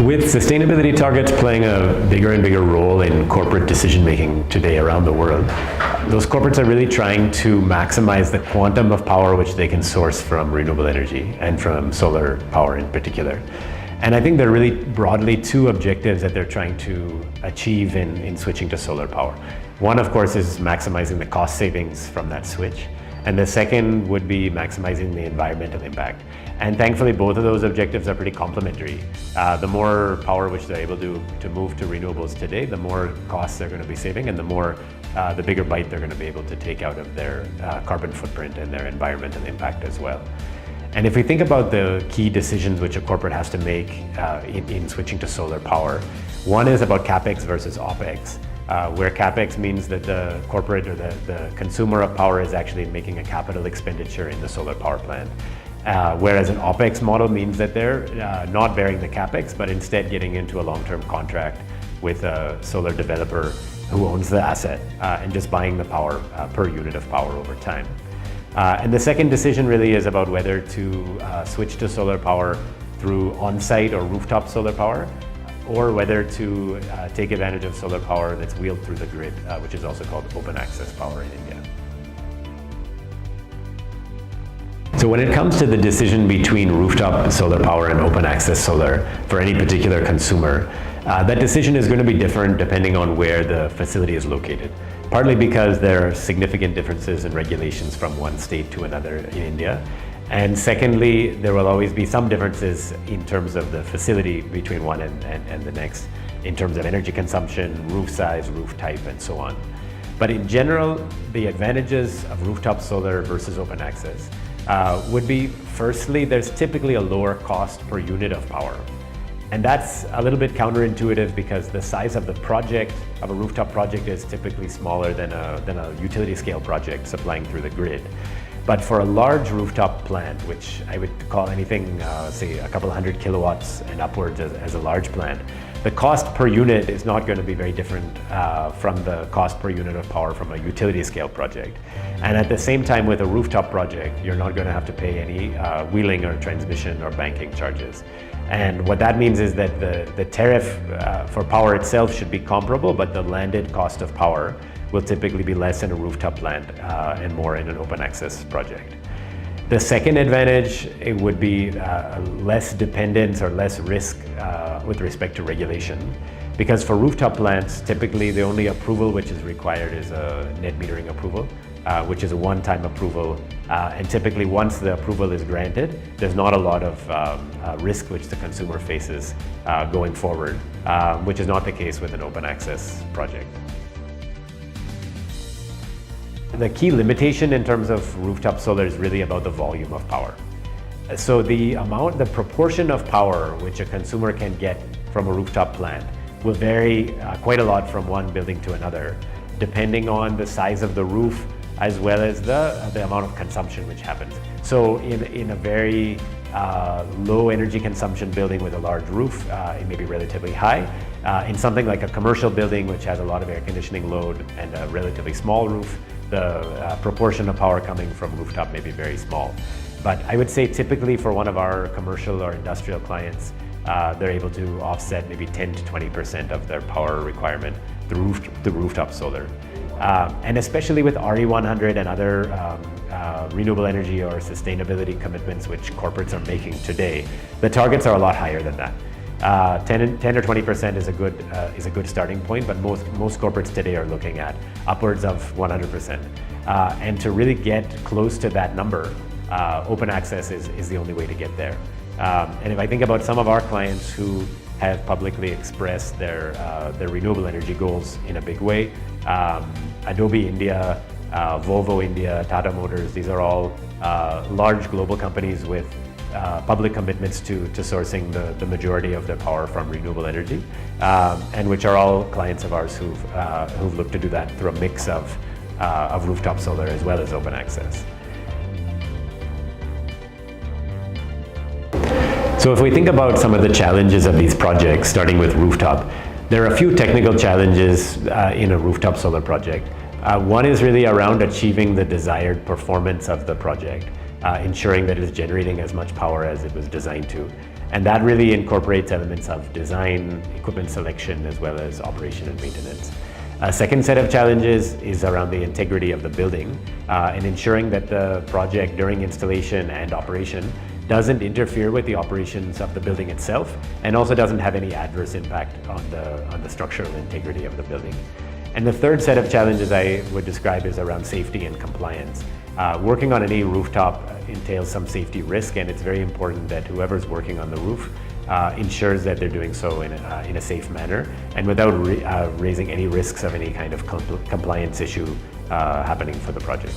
with sustainability targets playing a bigger and bigger role in corporate decision making today around the world, those corporates are really trying to maximize the quantum of power which they can source from renewable energy and from solar power in particular. And I think there are really broadly two objectives that they're trying to achieve in switching to solar power. One, of course, is maximizing the cost savings from that switch. And the second would be maximizing the environmental impact. And thankfully, both of those objectives are pretty complementary. The more power which they're able to move to renewables today, the more costs they're going to be saving, and the bigger bite they're going to be able to take out of their carbon footprint and their environmental impact as well. And if we think about the key decisions which a corporate has to make in switching to solar power, one is about CAPEX versus OPEX. Where CAPEX means that the corporate or the consumer of power is actually making a capital expenditure in the solar power plant. Whereas an OPEX model means that they're not bearing the CAPEX, but instead getting into a long-term contract with a solar developer who owns the asset and just buying the power per unit of power over time. And the second decision really is about whether to switch to solar power through on-site or rooftop solar power, or whether to take advantage of solar power that's wheeled through the grid, which is also called open access power in India. So when it comes to the decision between rooftop solar power and open access solar for any particular consumer, that decision is going to be different depending on where the facility is located. Partly because there are significant differences in regulations from one state to another in India. And secondly, there will always be some differences in terms of the facility between one and the next, in terms of energy consumption, roof size, roof type, and so on. But in general, the advantages of rooftop solar versus open access would be, firstly, there's typically a lower cost per unit of power. And that's a little bit counterintuitive because the size of the project, of a rooftop project, is typically smaller than a utility scale project supplying through the grid. But for a large rooftop plant, which I would call anything, say a couple hundred kilowatts and upwards as a large plant, the cost per unit is not going to be very different from the cost per unit of power from a utility scale project. And at the same time, with a rooftop project, you're not going to have to pay any wheeling or transmission or banking charges. And what that means is that the tariff for power itself should be comparable, but the landed cost of power will typically be less in a rooftop plant and more in an open access project. The second advantage, it would be less dependence or less risk with respect to regulation. Because for rooftop plants, typically the only approval which is required is a net metering approval, which is a one-time approval. And typically once the approval is granted, there's not a lot of risk which the consumer faces going forward, which is not the case with an open access project. The key limitation in terms of rooftop solar is really about the volume of power. So the proportion of power which a consumer can get from a rooftop plant will vary quite a lot from one building to another, depending on the size of the roof as well as the amount of consumption which happens. So in a very low energy consumption building with a large roof, it may be relatively high. In something like a commercial building which has a lot of air conditioning load and a relatively small roof, the proportion of power coming from rooftop may be very small. But I would say typically for one of our commercial or industrial clients, they're able to offset maybe 10 to 20% of their power requirement through rooftop solar. And especially with RE100 and other renewable energy or sustainability commitments which corporates are making today, the targets are a lot higher than that. 10 or 20% is a good starting point, but most corporates today are looking at upwards of 100%. And to really get close to that number, open access is the only way to get there. And if I think about some of our clients who have publicly expressed their renewable energy goals in a big way, Adobe India, Volvo India, Tata Motors, these are all large global companies with public commitments to sourcing the majority of their power from renewable energy, and which are all clients of ours who've looked to do that through a mix of rooftop solar as well as open access. So if we think about some of the challenges of these projects, starting with rooftop, there are a few technical challenges in a rooftop solar project. One is really around achieving the desired performance of the project, ensuring that it's generating as much power as it was designed to. And that really incorporates elements of design, equipment selection, as well as operation and maintenance. A second set of challenges is around the integrity of the building and ensuring that the project during installation and operation doesn't interfere with the operations of the building itself and also doesn't have any adverse impact on the structural integrity of the building. And the third set of challenges I would describe is around safety and compliance. Working on any rooftop entails some safety risk, and it's very important that whoever's working on the roof ensures that they're doing so in a safe manner and without raising any risks of any kind of compliance issue happening for the project.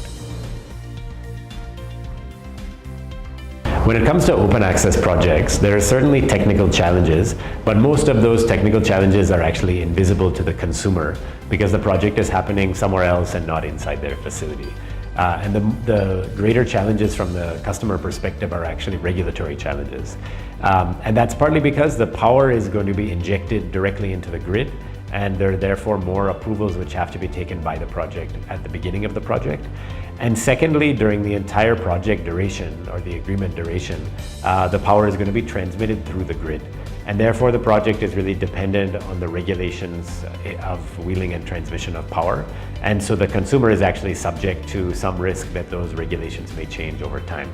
When it comes to open access projects, there are certainly technical challenges, but most of those technical challenges are actually invisible to the consumer because the project is happening somewhere else and not inside their facility. And the greater challenges from the customer perspective are actually regulatory challenges. And that's partly because the power is going to be injected directly into the grid, and there are therefore more approvals which have to be taken by the project at the beginning of the project. And secondly, during the entire project duration or the agreement duration, the power is going to be transmitted through the grid. And therefore the project is really dependent on the regulations of wheeling and transmission of power. And so the consumer is actually subject to some risk that those regulations may change over time.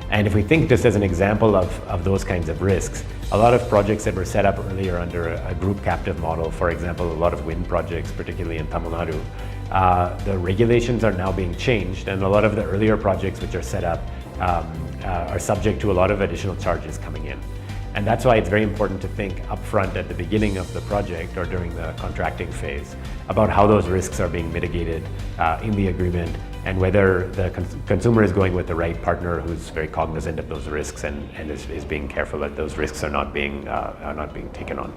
And if we think just as an example of those kinds of risks, a lot of projects that were set up earlier under a group captive model, for example, a lot of wind projects, particularly in Tamil Nadu, the regulations are now being changed, and a lot of the earlier projects which are set up are subject to a lot of additional charges coming in. And that's why it's very important to think upfront at the beginning of the project or during the contracting phase about how those risks are being mitigated in the agreement and whether the consumer is going with the right partner who's very cognizant of those risks and is being careful that those risks are not being taken on.